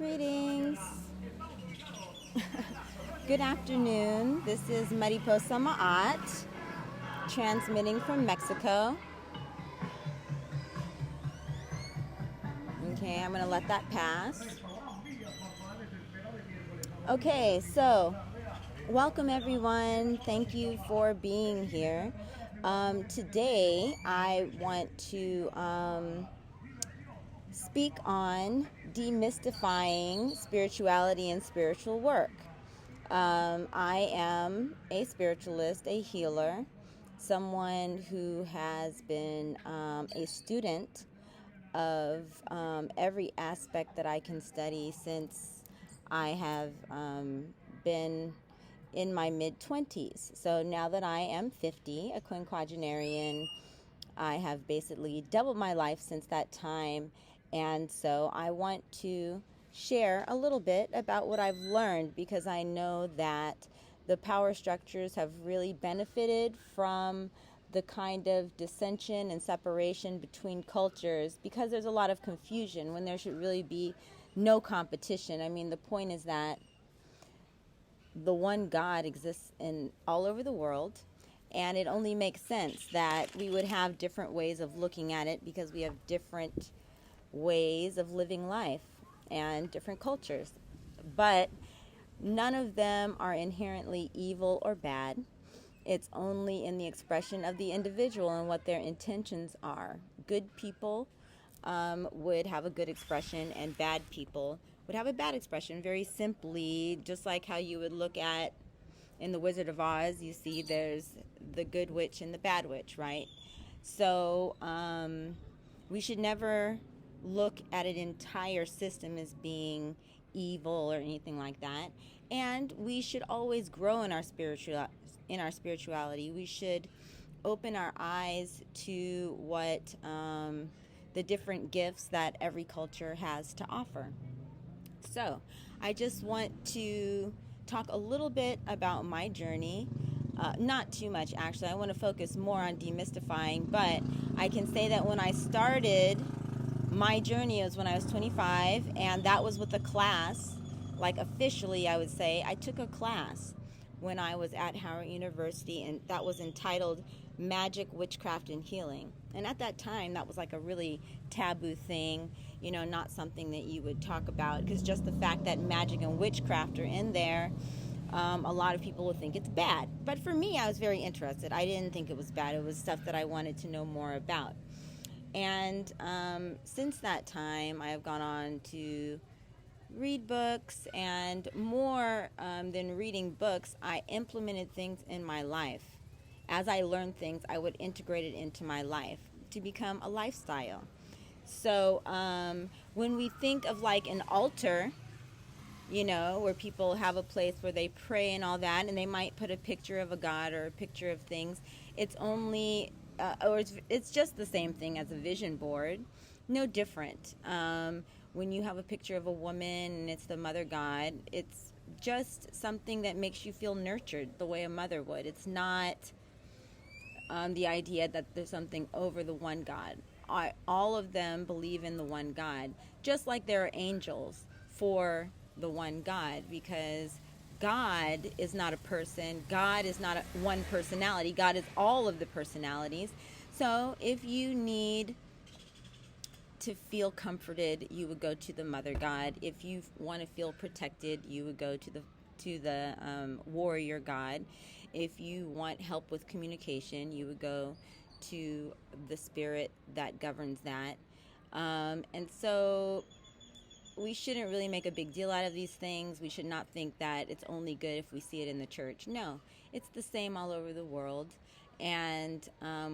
Greetings. Good afternoon. This is Mariposa Ma'at, transmitting from Mexico. Okay, I'm going to let that pass. Okay, so welcome everyone. Thank you for being here. Today, I want to speak on demystifying spirituality and spiritual work. I am a spiritualist, a healer, someone who has been a student of every aspect that I can study since I have been in my mid-20s. So now that I am 50, a quinquagenarian, I have basically doubled my life since that time. And so I want to share a little bit about what I've learned, because I know that the power structures have really benefited from the kind of dissension and separation between cultures, because there's a lot of confusion when there should really be no competition. I mean, the point is that the one God exists in all over the world, and it only makes sense that we would have different ways of looking at it, because we have different ways of living life and different cultures. But none of them are inherently evil or bad. It's only in the expression of the individual and what their intentions are. Good people would have a good expression, and bad people would have a bad expression. Very simply, just like how you would look at in The Wizard of Oz, you see there's the good witch and the bad witch, right? So we should never look at an entire system as being evil or anything like that. And we should always grow in our spirituality. We should open our eyes to what the different gifts that every culture has to offer. So I just want to talk a little bit about my journey. Not too much, actually. I want to focus more on demystifying, but I can say that when I started my journey was when I was 25, and that was with a class, like officially I would say. I took a class when I was at Howard University, and that was entitled Magic, Witchcraft, and Healing. And at that time, that was like a really taboo thing, not something that you would talk about, because just the fact that magic and witchcraft are in there, a lot of people would think it's bad. But for me, I was very interested. I didn't think it was bad. It was stuff that I wanted to know more about. And since that time, I have gone on to read books, and more than reading books, I implemented things in my life. As I learned things, I would integrate it into my life to become a lifestyle. So when we think of like an altar, where people have a place where they pray and all that, and they might put a picture of a god or a picture of things, it's only it's just the same thing as a vision board, no different. When you have a picture of a woman and it's the mother god, it's just something that makes you feel nurtured the way a mother would. It's not the idea that there's something over the one God. All of them believe in the one God, just like there are angels for the one God, because God is not a person. God is not one personality. God is all of the personalities. So if you need to feel comforted, you would go to the mother God. If you want to feel protected, you would go to the warrior God. If you want help with communication, you would go to the spirit that governs that. And so we shouldn't really make a big deal out of these things. We should not think that it's only good if we see it in the church. No, it's the same all over the world, and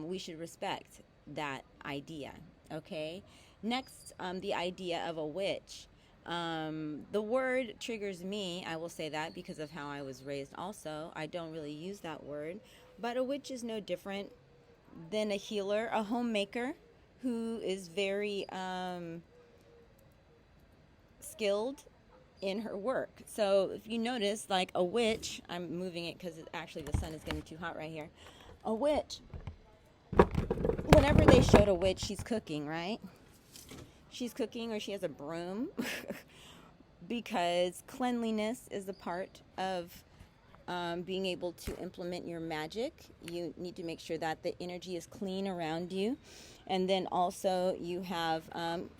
we should respect that idea, okay? Next, the idea of a witch. The word triggers me, I will say that, because of how I was raised also. I don't really use that word, but a witch is no different than a healer, a homemaker who is very skilled in her work. So if you notice, like a witch, I'm moving it because actually the sun is getting too hot right here. A witch, whenever they showed a witch, she's cooking, right? She's cooking, or she has a broom. because cleanliness is a part of being able to implement your magic. You need to make sure that the energy is clean around you. And then also you have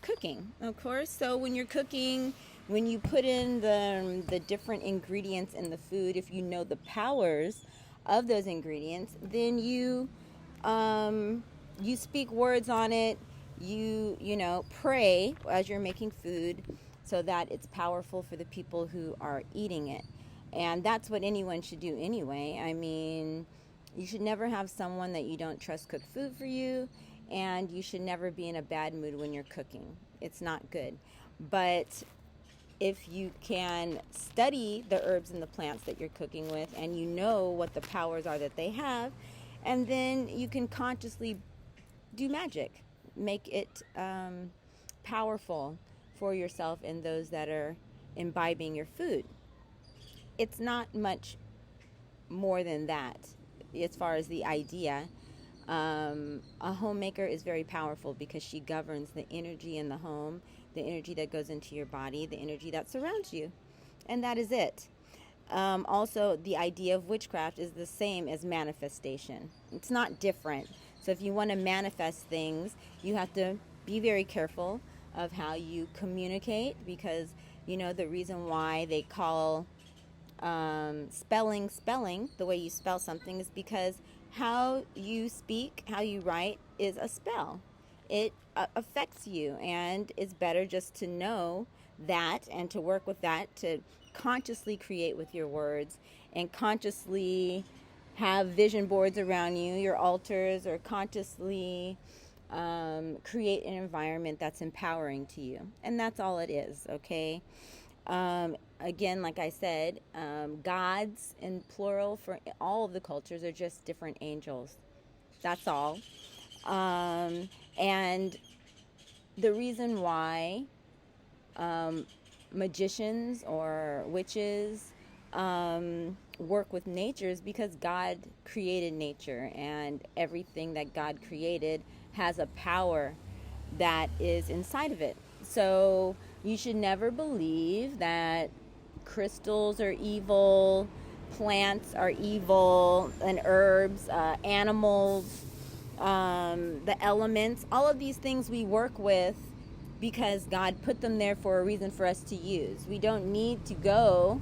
cooking, of course. So when you're cooking, when you put in the different ingredients in the food, if you know the powers of those ingredients, then you speak words on it. You know, pray as you're making food so that it's powerful for the people who are eating it. And that's what anyone should do anyway. I mean, you should never have someone that you don't trust cook food for you, and you should never be in a bad mood when you're cooking. It's not good. But if you can study the herbs and the plants that you're cooking with, and you know what the powers are that they have, and then you can consciously do magic, make it powerful for yourself and those that are imbibing your food. It's not much more than that as far as the idea. A homemaker is very powerful because she governs the energy in the home, the energy that goes into your body, the energy that surrounds you. And that is it. Also, the idea of witchcraft is the same as manifestation. It's not different. So if you want to manifest things, you have to be very careful of how you communicate, because, you know, the reason why they call spelling, the way you spell something, is because how you speak, how you write is a spell. It affects you, and it's better just to know that and to work with that, to consciously create with your words and consciously have vision boards around you, your altars, or consciously create an environment that's empowering to you. And that's all it is, okay? Again, like I said, gods in plural for all of the cultures are just different angels. That's all. And the reason why magicians or witches work with nature is because God created nature, and everything that God created has a power that is inside of it. So you should never believe that crystals are evil, plants are evil, and herbs, animals, the elements. All of these things we work with because God put them there for a reason for us to use. We don't need to go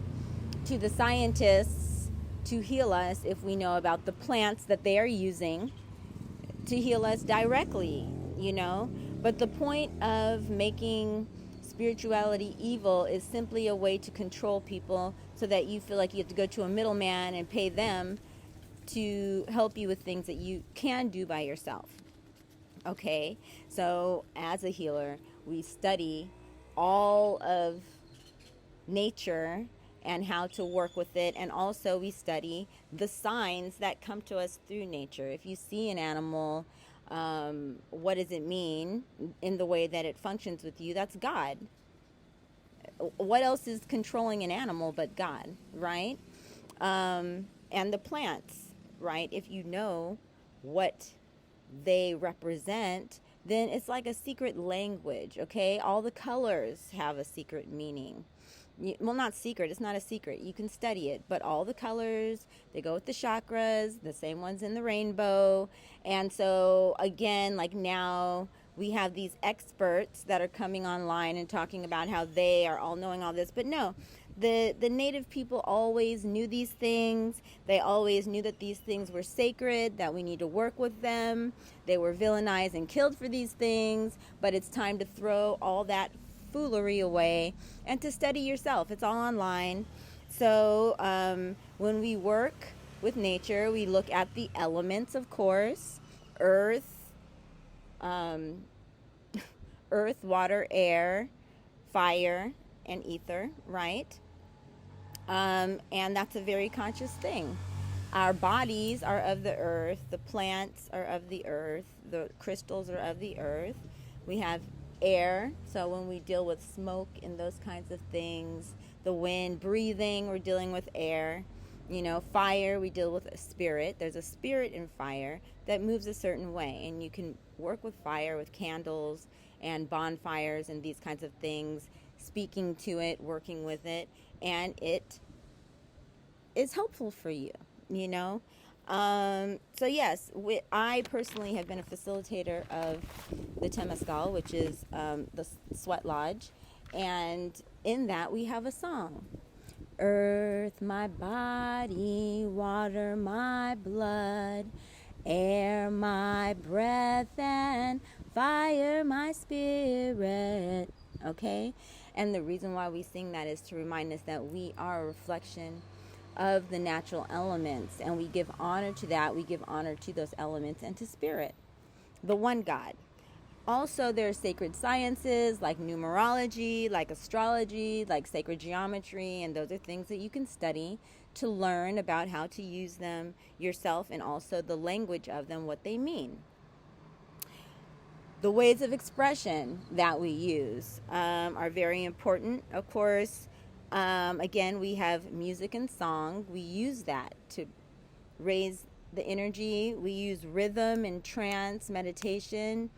to the scientists to heal us if we know about the plants that they are using to heal us directly, you know. But the point of making spirituality evil is simply a way to control people so that you feel like you have to go to a middleman and pay them to help you with things that you can do by yourself. Okay, so as a healer, we study all of nature and how to work with it, and also we study the signs that come to us through nature. If you see an animal, what does it mean in the way that it functions with you? That's God. What else is controlling an animal but God, right? And the plants, right? If you know what they represent, then it's like a secret language, okay? All the colors have a secret meaning. Well, not secret, it's not a secret. You can study it, but all the colors, they go with the chakras, the same ones in the rainbow. And so, again, like now we have these experts that are coming online and talking about how they are all knowing all this. But no, the native people always knew these things. They always knew that these things were sacred, that we need to work with them. They were villainized and killed for these things, but it's time to throw all that foolery away and to study yourself. It's all online. So when we work with nature, we look at the elements, of course: earth, water, air, fire, and ether, right? And that's a very conscious thing. Our bodies are of the earth, the plants are of the earth, the crystals are of the earth. We have air, so when we deal with smoke and those kinds of things, the wind, breathing, we're dealing with air. You know, fire, we deal with a spirit. There's a spirit in fire that moves a certain way, and you can work with fire with candles and bonfires and these kinds of things speaking to it, working with it, and it is helpful for you, you know? So yes, I personally have been a facilitator of the Temescal, which is the Sweat Lodge, and in that we have a song. Earth, my body, water, my blood, air, my breath, and fire, my spirit. Okay? And the reason why we sing that is to remind us that we are a reflection of the natural elements, and we give honor to that. We give honor to those elements and to spirit, the one God. Also, there are sacred sciences like numerology, like astrology, like sacred geometry, and those are things that you can study to learn about how to use them yourself, and also the language of them, what they mean. The ways of expression that we use are very important. Of course, again, we have music and song. We use that to raise the energy. We use rhythm and trance, meditation,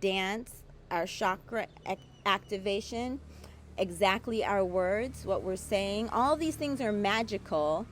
dance, our chakra activation, exactly our words, what we're saying. All these things are magical.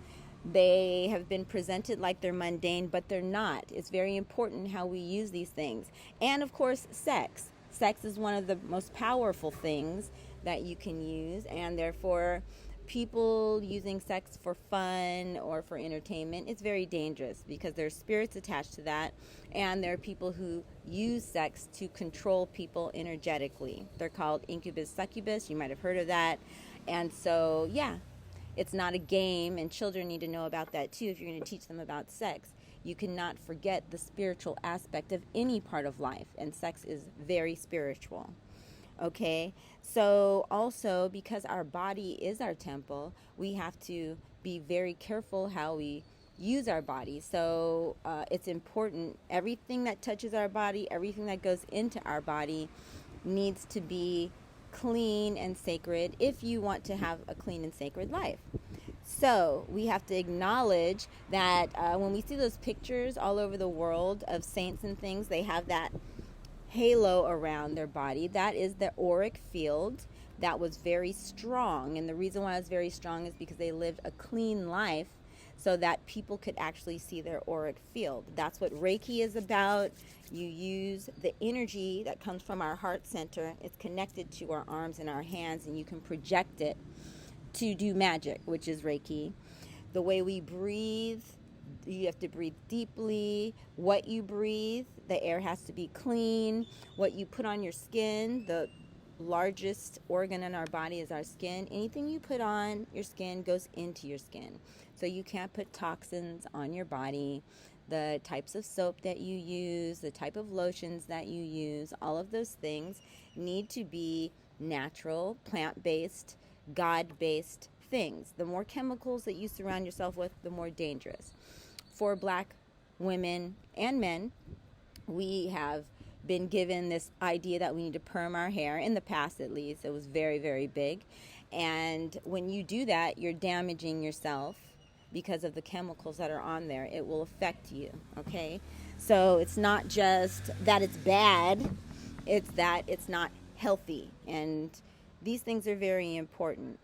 They have been presented like they're mundane, but they're not. It's very important how we use these things. And of course, sex. Sex is one of the most powerful things that you can use, and therefore people using sex for fun or for entertainment, it's very dangerous because there's spirits attached to that, and there are people who use sex to control people energetically. They're called incubus, succubus. You might have heard of that. And so, yeah, it's not a game, and children need to know about that too if you're going to teach them about sex. You cannot forget the spiritual aspect of any part of life, and sex is very spiritual. Okay, so also because our body is our temple, we have to be very careful how we use our body. So it's important, everything that touches our body, everything that goes into our body needs to be clean and sacred if you want to have a clean and sacred life. So we have to acknowledge that when we see those pictures all over the world of saints and things, they have that halo around their body. That is the auric field that was very strong. And the reason why it was very strong is because they lived a clean life so that people could actually see their auric field. That's what Reiki is about. You use the energy that comes from our heart center. It's connected to our arms and our hands, and you can project it to do magic, which is Reiki. The way we breathe, you have to breathe deeply. What you breathe, the air has to be clean. What you put on your skin, the largest organ in our body is our skin. Anything you put on your skin goes into your skin. So you can't put toxins on your body. The types of soap that you use, the type of lotions that you use, all of those things need to be natural, plant-based, God-based things. The more chemicals that you surround yourself with, the more dangerous. For Black women and men, we have been given this idea that we need to perm our hair. In the past, at least, it was very, very big. And when you do that, you're damaging yourself because of the chemicals that are on there. It will affect you, okay? So it's not just that it's bad, it's that it's not healthy. And these things are very important.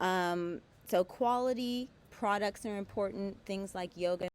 So quality products are important, things like yoga